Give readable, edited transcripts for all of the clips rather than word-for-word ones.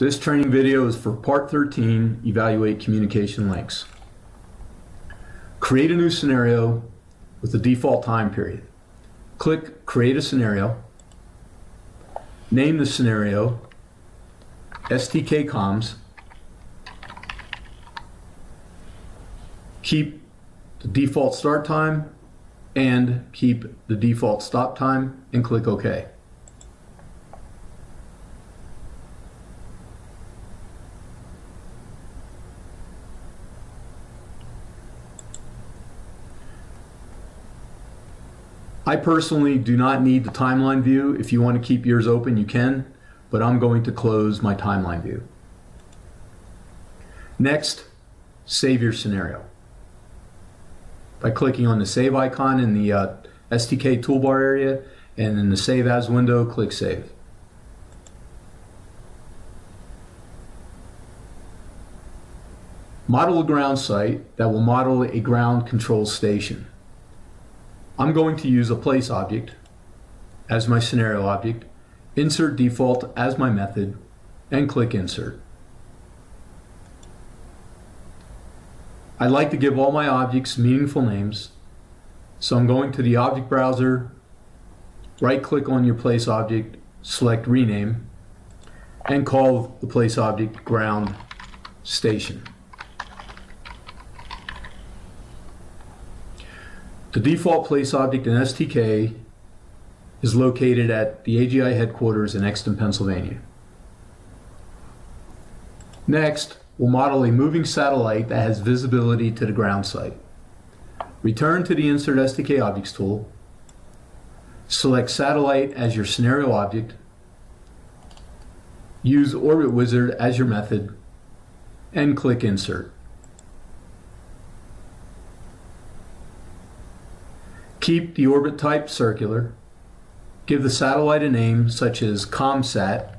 This training video is for Part 13, Evaluate Communication Links. Create a new scenario with the default time period. Click Create a Scenario. Name the scenario STK Comms. Keep the default start time and keep the default stop time and click OK. I personally do not need the timeline view. If you want to keep yours open, you can, but I'm going to close my timeline view. Next, save your scenario. By clicking on the save icon in the STK toolbar area, and in the Save As window, click Save. Model a ground site that will model a ground control station. I'm going to use a place object as my scenario object, insert default as my method, and click Insert. I like to give all my objects meaningful names, so I'm going to the object browser, right-click on your place object, select Rename, and call the place object Ground Station. The default place object in STK is located at the AGI headquarters in Exton, Pennsylvania. Next, we'll model a moving satellite that has visibility to the ground site. Return to the Insert STK Objects tool, select Satellite as your scenario object, use Orbit Wizard as your method, and click Insert. Keep the orbit type circular. Give the satellite a name such as ComSat.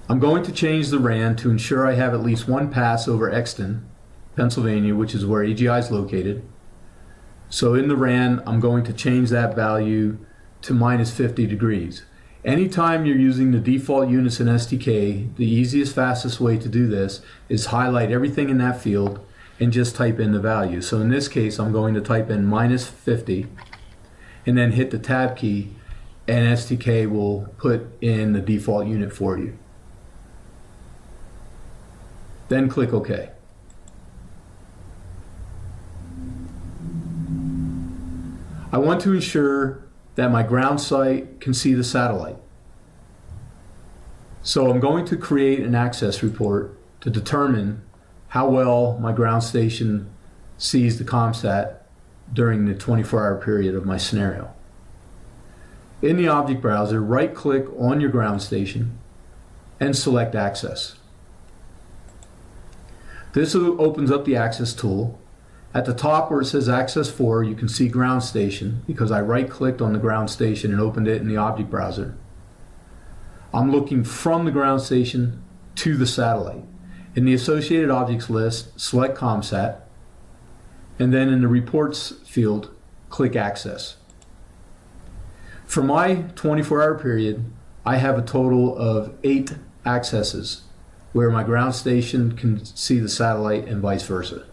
I'm going to change the RAN to ensure I have at least one pass over Exton, Pennsylvania, which is where AGI is located. So in the RAN, I'm going to change that value to -50 degrees. Anytime you're using the default units in STK, the easiest, fastest way to do this is highlight everything in that field and just type in the value. So in this case, I'm going to type in -50 and then hit the tab key, and STK will put in the default unit for you. Then click OK. I want to ensure that my ground site can see the satellite. So I'm going to create an access report to determine how well my ground station sees the ComSat during the 24-hour period of my scenario. In the object browser, right-click on your ground station and select Access. This opens up the Access tool. At the top where it says Access For, you can see Ground Station because I right-clicked on the ground station and opened it in the object browser. I'm looking from the ground station to the satellite. In the Associated Objects list, select ComSat, and then in the Reports field, click Access. For my 24-hour period, I have a total of 8 accesses where my ground station can see the satellite and vice versa.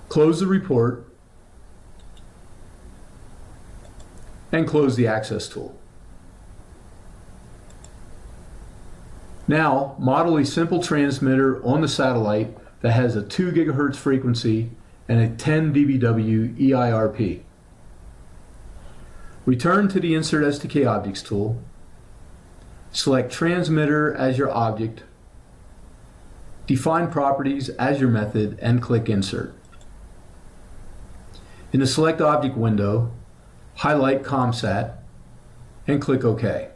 Close the report and close the Access tool. Now, model a simple transmitter on the satellite that has a 2 GHz frequency and a 10 dBW EIRP. Return to the Insert STK Objects tool, select Transmitter as your object, define Properties as your method, and click Insert. In the Select Object window, highlight ComSat and click OK.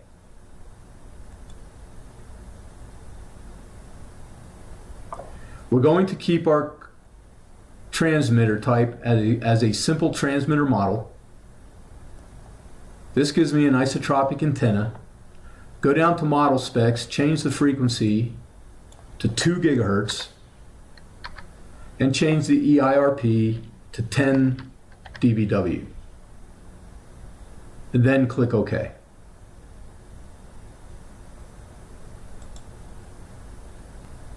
We're going to keep our transmitter type as a simple transmitter model. This gives me an isotropic antenna. Go down to Model Specs, change the frequency to 2 GHz, and change the EIRP to 10 dBW. and then click OK.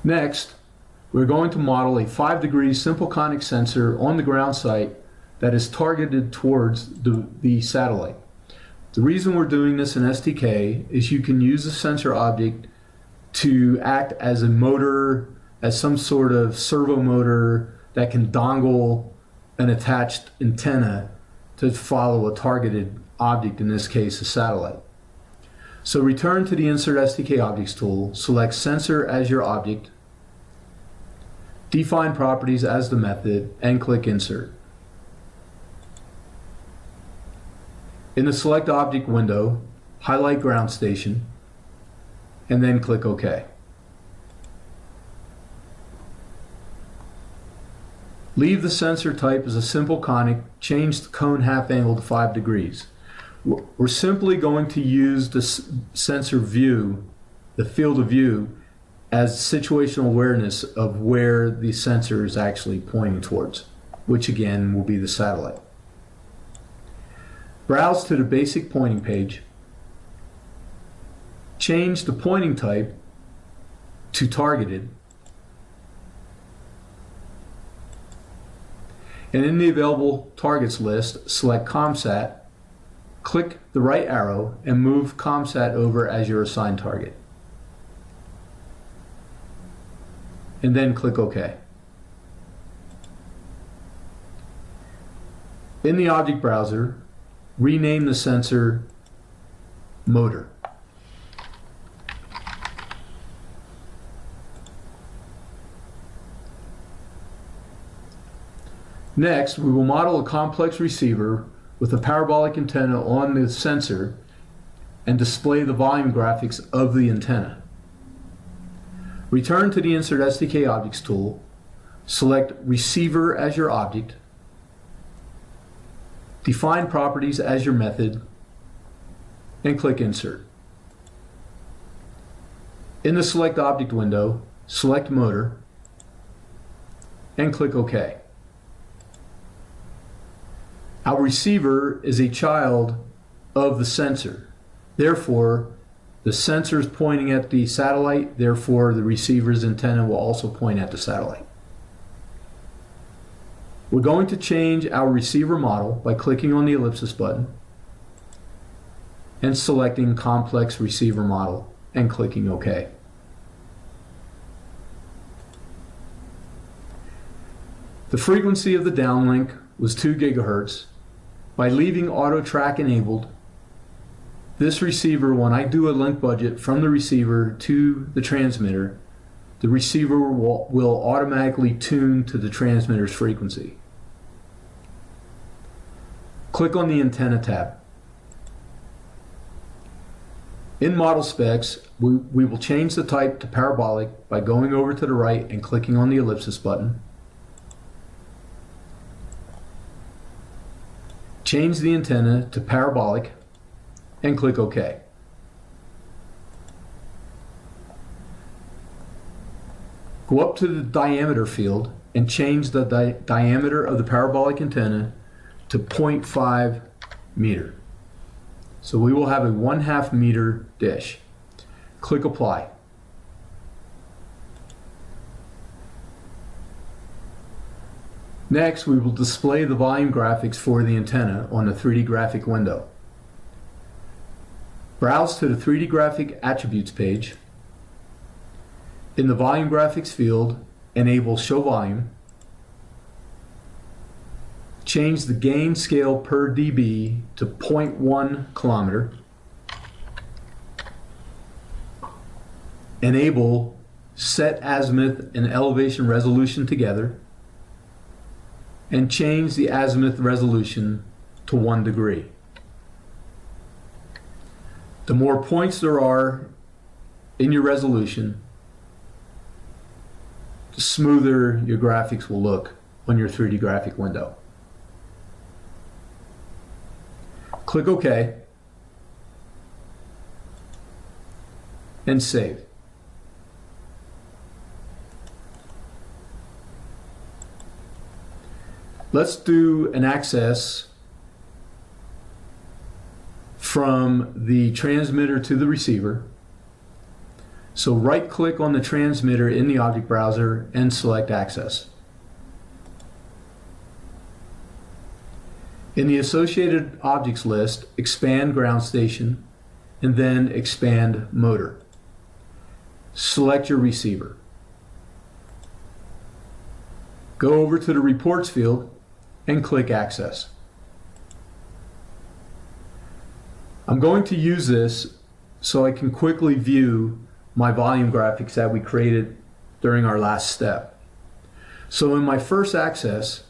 Next, we're going to model a 5-degree simple conic sensor on the ground site that is targeted towards the satellite. The reason we're doing this in STK is you can use the sensor object to act as a motor, as some sort of servo motor that can dongle an attached antenna to follow a targeted object, in this case a satellite. So return to the Insert STK Objects tool, select Sensor as your object, define properties as the method, and click Insert. In the Select Object window, highlight Ground Station, and then click OK. Leave the sensor type as a simple conic, change the cone half angle to 5 degrees. We're simply going to use the sensor view, the field of view, as situational awareness of where the sensor is actually pointing towards, which again will be the satellite. Browse to the basic pointing page, change the pointing type to targeted, and in the available targets list, select ComSat, click the right arrow, and move ComSat over as your assigned target. And then click OK. In the object browser, rename the sensor Motor. Next, we will model a complex receiver with a parabolic antenna on the sensor and display the volume graphics of the antenna. Return to the Insert STK Objects tool, select Receiver as your object, define properties as your method, and click Insert. In the Select Object window, select Motor, and click OK. Our receiver is a child of the sensor. Therefore, the sensor is pointing at the satellite, therefore the receiver's antenna will also point at the satellite. We're going to change our receiver model by clicking on the ellipsis button and selecting Complex Receiver Model and clicking OK. The frequency of the downlink was 2 gigahertz. By leaving auto track enabled, this receiver, when I do a link budget from the receiver to the transmitter, the receiver will automatically tune to the transmitter's frequency. Click on the Antenna tab. In Model Specs, we will change the type to parabolic by going over to the right and clicking on the ellipsis button. Change the antenna to parabolic and click OK. Go up to the diameter field and change the diameter of the parabolic antenna to 0.5 meter. So we will have a 1/2 meter dish. Click Apply. Next, we will display the volume graphics for the antenna on the 3D graphic window. Browse to the 3D graphic attributes page. In the volume graphics field, enable Show Volume. Change the gain scale per dB to 0.1 kilometer. Enable Set Azimuth and Elevation Resolution together, and change the azimuth resolution to 1 degree. The more points there are in your resolution, the smoother your graphics will look on your 3D graphic window. Click OK and save. Let's do an access from the transmitter to the receiver. So right click on the transmitter in the object browser and select access. In the associated objects list, expand ground station and then expand motor. Select your receiver. Go over to the reports field and click access. I'm going to use this so I can quickly view my volume graphics that we created during our last step. So in my first access,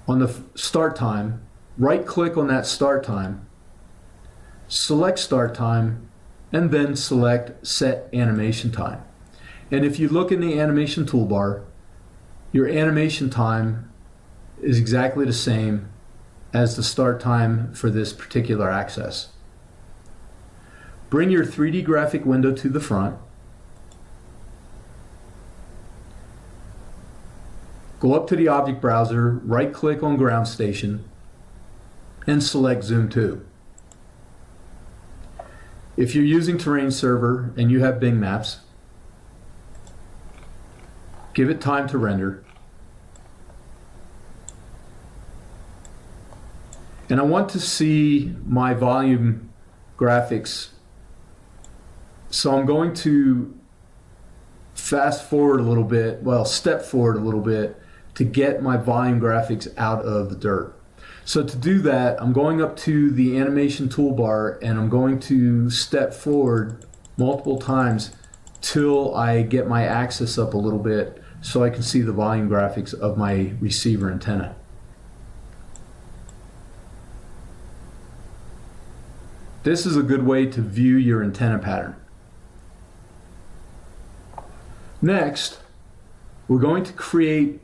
on the start time, right click on that start time, select start time, and then select set animation time. And if you look in the animation toolbar, your animation time is exactly the same as the start time for this particular access. Bring your 3D graphic window to the front. Go up to the object browser, right click on ground station, and select zoom to. If you're using Terrain Server and you have Bing Maps, give it time to render. And I want to see my volume graphics, so I'm going to fast forward a little bit, well, step forward a little bit to get my volume graphics out of the dirt. So to do that, I'm going up to the animation toolbar and I'm going to step forward multiple times till I get my axis up a little bit so I can see the volume graphics of my receiver antenna. This is a good way to view your antenna pattern. Next, we're going to create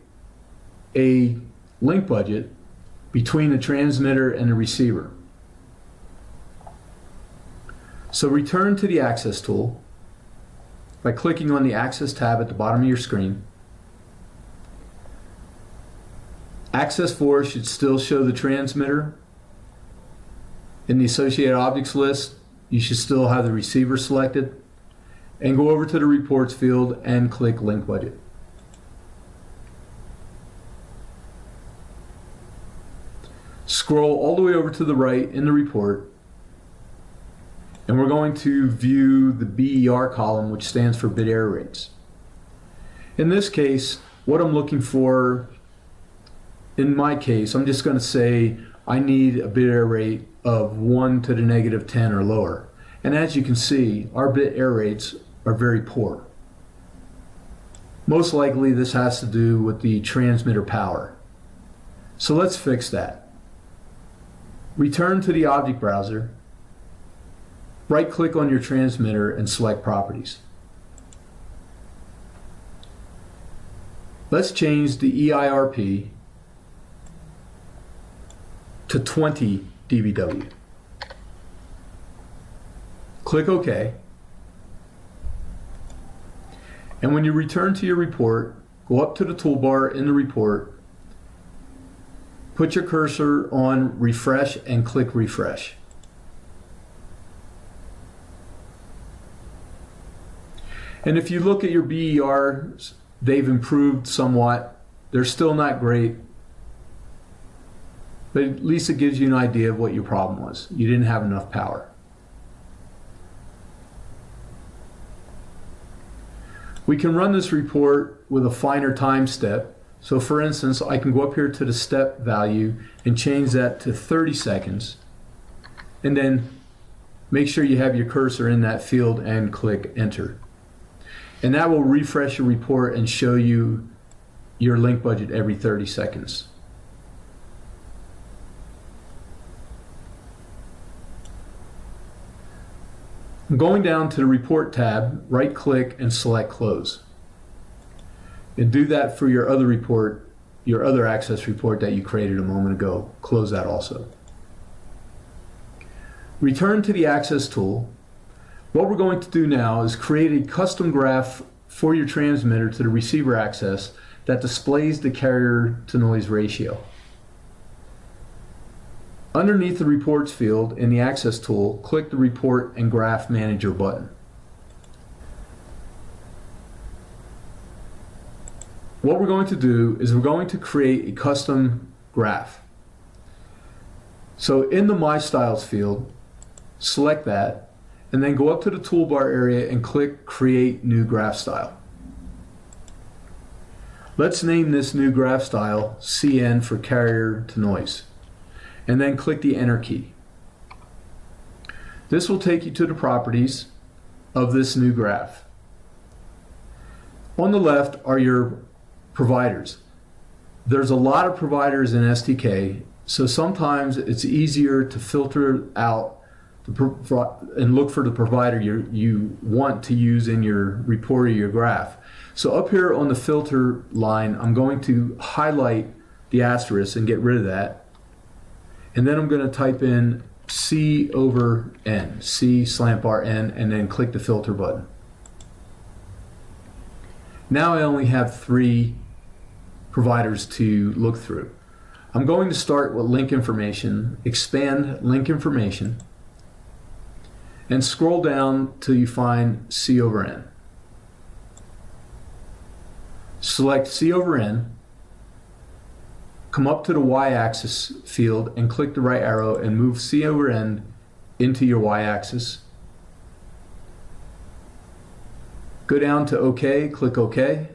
a link budget between the transmitter and the receiver. So return to the Access tool by clicking on the Access tab at the bottom of your screen. Access 4 should still show the transmitter. In the associated objects list, you should still have the receiver selected. And go over to the reports field and click link budget. Scroll all the way over to the right in the report, and we're going to view the BER column, which stands for bit error rates. In this case, what I'm looking for, in my case, I'm just going to say I need a bit error rate of 1 to the negative 10 or lower. And as you can see, our bit error rates are very poor. Most likely this has to do with the transmitter power. So let's fix that. Return to the object browser, right click on your transmitter and select properties. Let's change the EIRP to 20 dBW. Click OK. And when you return to your report, go up to the toolbar in the report, put your cursor on refresh and click refresh. And if you look at your BERs, they've improved somewhat. They're still not great, but at least it gives you an idea of what your problem was. You didn't have enough power. We can run this report with a finer time step. So for instance, I can go up here to the step value and change that to 30 seconds. And then make sure you have your cursor in that field and click enter. And that will refresh your report and show you your link budget every 30 seconds. I'm going down to the report tab, right click and select close. And do that for your other report, your other access report that you created a moment ago. Close that also. Return to the access tool. What we're going to do now is create a custom graph for your transmitter to the receiver access that displays the carrier to noise ratio. Underneath the Reports field in the Access tool, click the Report and Graph Manager button. What we're going to do is we're going to create a custom graph. So in the My Styles field, select that, and then go up to the toolbar area and click Create New Graph Style. Let's name this new graph style CN for Carrier to Noise, and then click the Enter key. This will take you to the properties of this new graph. On the left are your providers. There's a lot of providers in STK, so sometimes it's easier to filter out and look for the provider you want to use in your report or your graph. So up here on the filter line, I'm going to highlight the asterisk and get rid of that. And then I'm going to type in C over N, C slant bar N, and then click the filter button. Now I only have 3 providers to look through. I'm going to start with link information, expand link information, and scroll down till you find C over N. Select C over N, come up to the Y-axis field and click the right arrow and move C over N into your Y-axis. Go down to OK, click OK.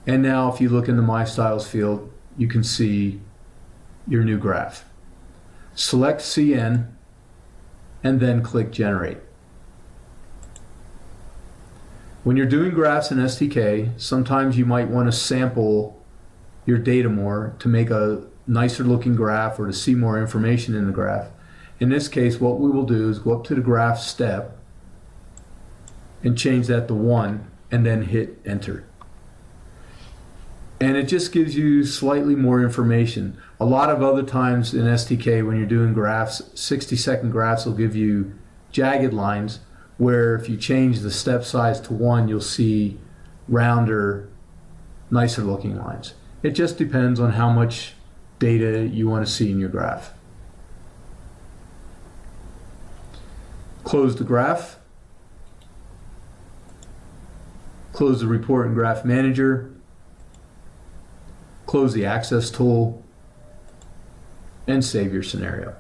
And now if you look in the My Styles field, you can see your new graph. Select CN and then click Generate. When you're doing graphs in STK, sometimes you might want to sample your data more to make a nicer looking graph or to see more information in the graph. In this case, what we will do is go up to the graph step and change that to 1 and then hit enter. And it just gives you slightly more information. A lot of other times in STK when you're doing graphs, 60-second graphs will give you jagged lines, where if you change the step size to 1, you'll see rounder, nicer looking lines. It just depends on how much data you want to see in your graph. Close the graph. Close the Report and Graph Manager. Close the Access tool and save your scenario.